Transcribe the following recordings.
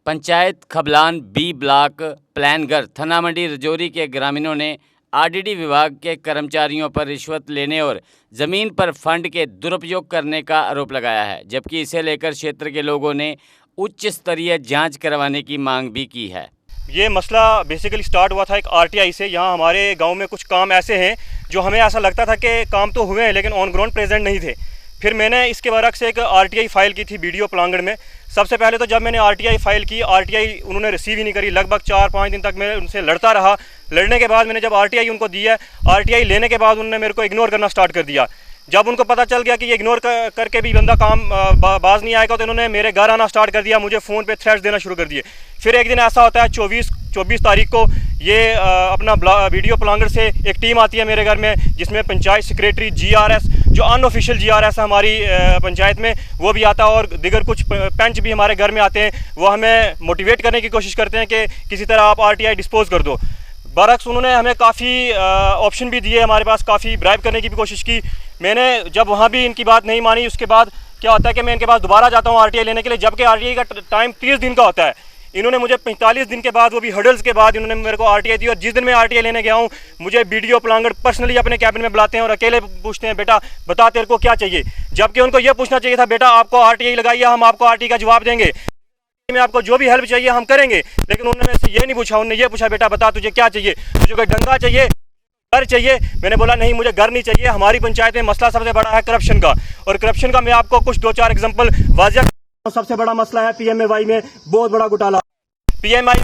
Panchayat खबलान B block प्लानगर थाना मंडी रजौरी के ग्रामीणों ने आरडीडी विभाग के कर्मचारियों पर रिश्वत लेने और ज़मीन पर फंड के दुरुपयोग करने का आरोप लगाया है, जबकि इसे लेकर क्षेत्र के लोगों ने उच्च स्तरीय जांच करवाने की मांग भी की है। ये मसला बेसिकली स्टार्ट हुआ था एक आरटीआई से। यहाँ हमारे गांव में कुछ काम ऐसे हैं जो हमें ऐसा लगता था कि काम तो हुए हैं लेकिन ऑन ग्राउंड प्रेजेंट नहीं थे। फिर मैंने इसके बरक्स एक आरटीआई फाइल की थी बीडीओ प्लांगड़ में। सबसे पहले तो जब मैंने आरटीआई फाइल की, आरटीआई उन्होंने रिसीव ही नहीं करी। लगभग 4-5 दिन तक मैं उनसे लड़ता रहा। लड़ने के बाद मैंने जब आरटीआई उनको दी है, आरटीआई लेने के बाद उन्होंने मेरे को इग्नोर करना स्टार्ट कर दिया। जब उनको पता चल गया कि ये इग्नोर करके भी बंदा काम बाज नहीं आएगा, तो इन्होंने मेरे घर आना स्टार्ट कर दिया, मुझे फ़ोन पे थ्रेट्स देना शुरू कर दिए। फिर एक दिन ऐसा होता है 24 तारीख को ये अपना वीडियो प्लांगड़ से एक टीम आती है मेरे घर में, जिसमें पंचायत सेक्रेटरी जीआरएस, जो अनऑफिशियल जीआरएस है हमारी पंचायत में, वो भी आता है और दिगर कुछ पंच भी हमारे घर में आते हैं। वो हमें मोटिवेट करने की कोशिश करते हैं कि किसी तरह आप आरटीआई डिस्पोज कर दो। बरक्स उन्होंने हमें काफ़ी ऑप्शन भी दिए, हमारे पास काफ़ी ब्राइब करने की भी कोशिश की। मैंने जब वहाँ भी इनकी बात नहीं मानी, उसके बाद क्या होता है कि मैं इनके पास दोबारा जाता हूँ आरटीआई लेने के लिए, जबकि आरटीआई का टाइम 30 दिन का होता है। इन्होंने मुझे 45 दिन के बाद, वो भी हडल्स के बाद, इन्होंने मेरे को आरटीआई दी। और जिस दिन मैं आरटीआई लेने गया हूँ, मुझे बीडीओ प्लांगड़ पर्सनली अपने कैबिन में बुलाते हैं और अकेले पूछते हैं, बेटा बता तेरे को क्या चाहिए। जबकि उनको ये पूछना चाहिए था, बेटा आपको आरटीआई लगाइए, हम आपको आरटीआई का जवाब देंगे, में आपको जो भी हेल्प चाहिए हम करेंगे। लेकिन उन्होंने मेरे से ये नहीं पूछा, उन्होंने ये पूछा, बेटा बता तुझे क्या चाहिए, तुझे कोई डंगा चाहिए, घर चाहिए। मैंने बोला नहीं, मुझे घर नहीं चाहिए। हमारी पंचायत में मसला सबसे बड़ा है करप्शन का, और करप्शन का मैं आपको कुछ 2-4 एग्जांपल वाज़ेह। सबसे बड़ा मसला है पीएमएवाई में बहुत बड़ा घोटाला। पीएमआई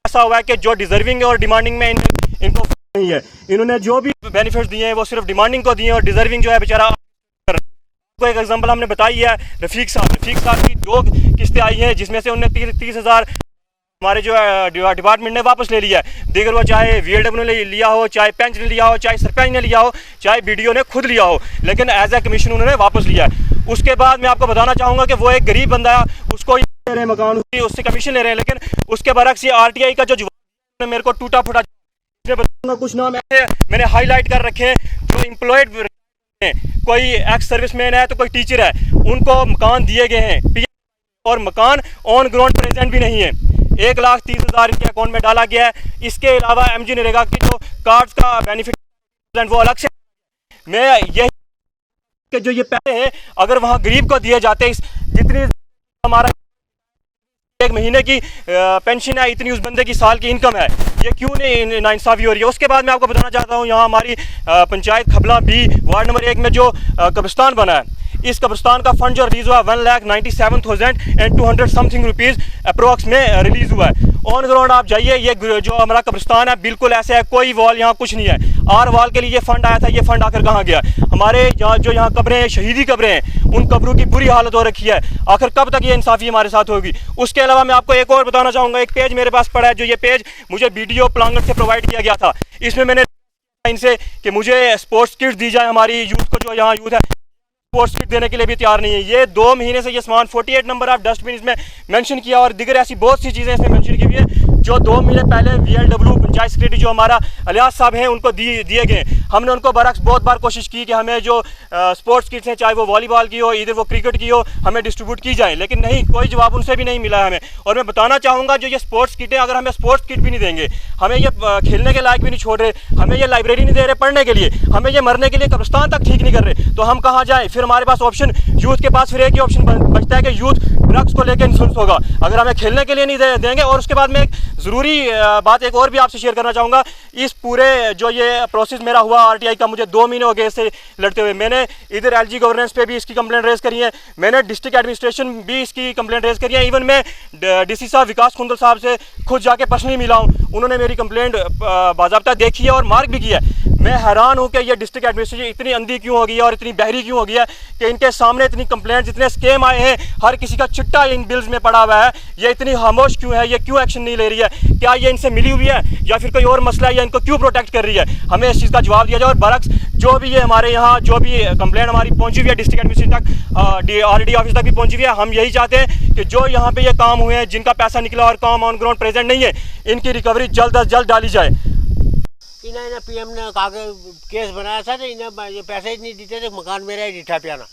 ऐसा हुआ है कि जो डिजर्विंग है और डिमांडिंग में इनको नहीं है। इन्होंने जो भी बेनिफिट्स दिए हैं वो सिर्फ डिमांडिंग को दिए हैं, और डिजर्विंग जो है बेचारा। को एक एग्जांपल हमने बताई है, रफीक साहब की 2 किस्तें आई हैं, जिसमें से उन्होंने 30,000 हमारे जो डिपार्टमेंट ने वापस ले लिया है। दीगर वो चाहे वीएलडब्ल्यू ने लिया हो, चाहे पेंच ने लिया हो, चाहे सरपंच ने लिया हो, चाहे बीडीओ ने खुद लिया हो, लेकिन एज ए कमीशन उन्होंने वापस लिया है। उसके बाद मैं आपको बताना चाहूँगा कि वो एक गरीब बंदा है, उसको ले रहे हैं मकान, उससे कमीशन ले रहे हैं, लेकिन उसके बरक्स ये आरटीआई का जो जवाब मेरे को टूटा फूटा कुछ नाम ऐसे मैंने हाईलाइट कर रखे हैं जो एम्प्लॉयड, कोई एक्स सर्विसमैन है तो कोई टीचर है, उनको मकान दिए गए हैं और मकान ऑन ग्राउंड प्रेजेंट भी नहीं है। 1,30,000 इनके अकाउंट में डाला गया है। इसके अलावा एमजी नरेगा की जो कार्ड्स का बेनिफिट वो अलग से। मैं यही कि जो ये पैसे हैं अगर वहाँ गरीब को दिए जाते, जितनी हमारा 1 महीने की पेंशन है, इतनी उस बंदे की साल की इनकम है, ये क्यों नहीं नाइंसाफ़ी हो रही है। उसके बाद मैं आपको बताना चाहता हूँ, यहाँ हमारी पंचायत खबला बी वार्ड नंबर 1 में जो कब्रिस्तान बना है, इस कब्रिस्तान का फंड जो रिलीज़ हुआ 1,97,200 समथिंग रुपीज़ अप्रोक्स में रिलीज़ हुआ है। ऑन ग्राउंड आप जाइए, ये जो हमारा कब्रिस्तान है बिल्कुल ऐसे है, कोई वॉल यहाँ कुछ नहीं है। आर वॉल के लिए ये फंड आया था, ये फंड आखिर कहाँ गया। हमारे यहाँ कब्रें हैं, शहीदी कब्रें हैं, उन कब्रों की बुरी हालत हो रखी है। आखिर कब तक ये इंसाफ़ी हमारे साथ होगी। उसके अलावा मैं आपको एक और बताना चाहूँगा, एक पेज मेरे पास पड़ा है, जो ये पेज मुझे बीडीओ प्लांगड़ से प्रोवाइड किया गया था। इसमें मैंने इनसे कि मुझे स्पोर्ट्स किट्स दी जाए, हमारी यूथ को, जो यहाँ यूथ है स्पोर्ट्स किट देने के लिए भी तैयार नहीं है। ये 2 महीने से ये सामान 48 नंबर ऑफ डस्टबिन इसमें मेंशन किया, और दिगर ऐसी बहुत सी चीज़ें इसमें मेंशन की हुई है जो 2 महीने पहले वीएलडब्ल्यू पंचायत सेक्रेटरी जो हमारा अलियास साहब हैं उनको दिए गए। हमने उनको बरक्स बहुत बार कोशिश की कि हमें जो स्पोर्ट्स किट्स हैं, चाहे वो वॉलीबॉल की हो, इधर वो क्रिकेट की हो, हमें डिस्ट्रीब्यूट की जाए, लेकिन नहीं, कोई जवाब उनसे भी नहीं मिला हमें। और मैं बताना चाहूँगा, जो ये स्पोर्ट्स किटें, अगर हमें स्पोर्ट्स किट भी नहीं देंगे, हमें ये खेलने के लायक भी नहीं छोड़ रहे, हमें ये लाइब्रेरी नहीं दे रहे पढ़ने के लिए, हमें ये मरने के लिए कब्रिस्तान तक ठीक नहीं कर रहे, तो हम कहाँ जाएँ। फिर हमारे पास ऑप्शन, यूथ के पास फिर एक ही ऑप्शन बचता है कि यूथ ड्रग्स को लेकर इन्फ्लुएंस होगा, अगर हमें खेलने के लिए नहीं देंगे। और उसके बाद में एक ज़रूरी बात एक और भी आपसे शेयर करना चाहूँगा। इस पूरे जो ये प्रोसेस मेरा हुआ आरटीआई का, मुझे 2 महीने हो गए इससे लड़ते हुए। मैंने इधर एलजी गवर्नेंस पे भी इसकी कंप्लेंट रेज़ करी है, मैंने डिस्ट्रिक्ट एडमिनिस्ट्रेशन भी इसकी कंप्लेंट रेज़ करी है। इवन मैं डीसी साहब विकास कुंदल साहब से खुद जाके पर्सनली मिला हूँ, उन्होंने मेरी कंप्लेंट बाज़ाब्ता देखी है और मार्क भी किया है। मैं हैरान हूँ कि ये डिस्ट्रिक्ट एडमिनिस्ट्रेशन इतनी अंधी क्यों हो गई है और इतनी बहरी क्यों हो गई है कि इनके सामने इतनी कंप्लेंट, जितने स्कैम आए हैं, हर किसी का चिट्टा इन बिल्स में पड़ा हुआ है, ये इतनी खामोश क्यों है, ये क्यों एक्शन नहीं ले रही है। क्या ये इनसे मिली हुई है या फिर कोई और मसला है, या इनको क्यों प्रोटेक्ट कर रही है। हमें इस चीज़ का जवाब दिया जाए। और बरक्स जो भी ये हमारे यहाँ जो भी कंप्लेंट हमारी पहुँची हुई है डिस्ट्रिक्ट एडमिनिस्ट्रेशन तक, आरडीडी ऑफिस तक भी पहुँची हुई है, हम यही चाहते हैं कि जो यहाँ पे ये काम हुए हैं, जिनका पैसा निकला और काम ऑन ग्राउंड प्रेजेंट नहीं है, इनकी रिकवरी जल्द अज जल्द डाली जाए। इन्हें पीएम ने केस बनाया था, तो इन्हें पैसे ही नहीं देते थे, मकान मेरा ही डिठा पियाना,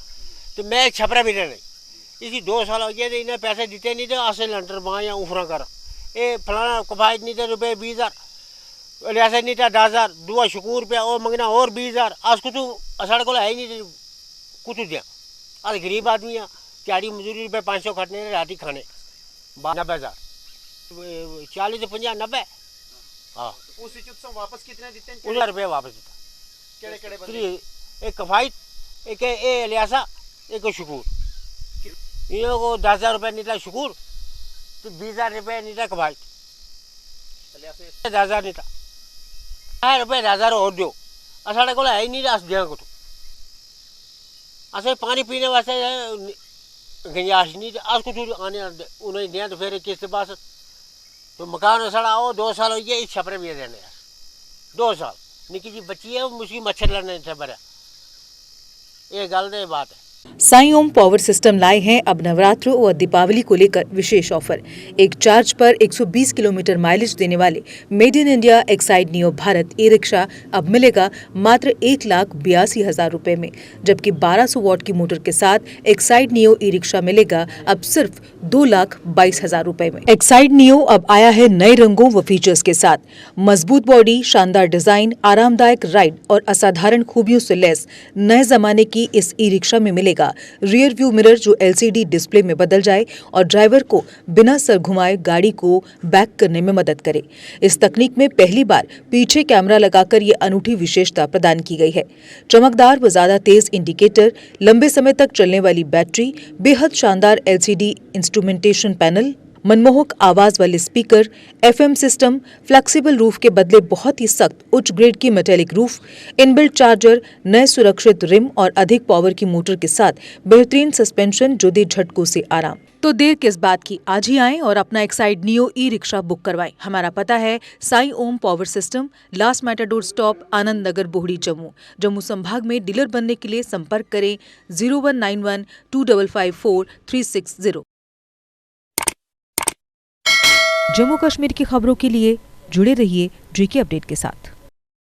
तो मैं एक छपरा भी नहीं। इसी 2 साल हो गए थे, इन्हें पैसे देते नहीं थे। आसे लंटर वहाँ या उफरा कर ये फलाना कफायत नहीं थे रुपये 20,000 लिहाजा नहीं था 10,000 दुआ शकूर पे और मंगना और 20,000 आज कुछ साढ़े को है ही नहीं कुछ दिया। आज गरीब आदमी है, दिहाड़ी मजदूरी रुपये 500 खटने राती खाने 90,000 40 से 50 90। हाँ उस उत्सव वापस कितने देते हैं? 1,000 रुपये वापस देता। एक कफायत एक ए लिहाजा एक शकूर इन लोगों को 10,000 रुपये नहीं था शकूर तो 20,000 रुपये नहीं था कफायत 10,000 नहीं था 10,000 रुपये 10,000 और दो साढ़े को है ही नहीं अस दिया को अस पानी पीने वास्ते गुंजाइश नहीं अस कुछ आने उन्हें दिया तो फिर किस पास तो मकान साढ़ा आओ 2 साल हो गए इस छपरे भी देने यार 2 साल निकी जी बच्ची है मुझी मच्छर लड़ने से भरा ये गल दे बात है। साई ओम पावर सिस्टम लाए हैं अब नवरात्र और दीपावली को लेकर विशेष ऑफर। एक चार्ज पर 120 किलोमीटर माइलेज देने वाले made in India Exide neo Bharat e rickshaw अब मिलेगा मात्र 1,82,000 रुपए में, जबकि 1200 वॉट की मोटर के साथ एक्साइड नियो ई रिक्शा मिलेगा अब सिर्फ 2,22,000 रुपए में। एक्साइड नियो अब आया है नए रंगों व फीचर्स के साथ। मजबूत बॉडी, शानदार डिजाइन, आरामदायक राइड और असाधारण खूबियों से लैस नए जमाने की इस ई रिक्शा में मिलेगा रियर व्यू मिरर जो एलसीडी डिस्प्ले में बदल जाए और ड्राइवर को बिना सर घुमाए गाड़ी को बैक करने में मदद करे। इस तकनीक में पहली बार पीछे कैमरा लगाकर ये अनूठी विशेषता प्रदान की गई है। चमकदार व ज्यादा तेज इंडिकेटर, लंबे समय तक चलने वाली बैटरी, बेहद शानदार एलसीडी इंस्ट्रूमेंटेशन पैनल, मनमोहक आवाज वाले speaker, FM system, flexible roof के बदले बहुत ही सख्त उच्च ग्रेड की मेटेलिक रूफ, इनबिल्ट चार्जर, नए सुरक्षित रिम और अधिक पावर की मोटर के साथ बेहतरीन सस्पेंशन जो दे झटकों से आराम। तो देर किस बात की, आज ही आएं और अपना Exide Neo E rickshaw book करवाएं। हमारा पता है Sai Om power system, last matador stop, Anand Nagar, Bohri, Jammu. Jammu संभाग में डीलर बनने के लिए संपर्क करें 0191 2554 360। जम्मू कश्मीर की खबरों के लिए जुड़े रहिए जीके अपडेट के साथ।